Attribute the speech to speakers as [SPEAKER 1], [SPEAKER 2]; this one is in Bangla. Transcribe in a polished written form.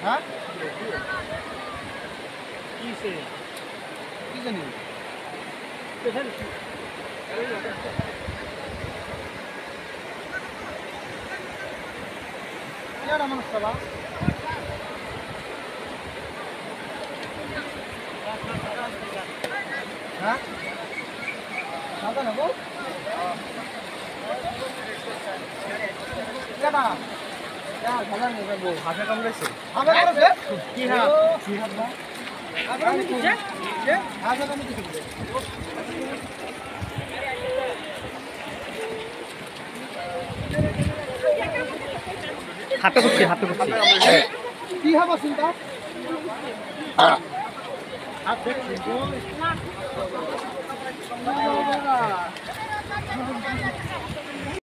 [SPEAKER 1] হ্যাঁ
[SPEAKER 2] কিসে
[SPEAKER 1] কি জানি মানুষ সবা হ্যাঁ সাদা নেবো কেনা ভালো নেবো হাতে কামড়েছে হাতে কামড়েছে কি হাত কি হাত না
[SPEAKER 2] হাতে করছি হাতে করছি
[SPEAKER 1] কি হবে চিন্তা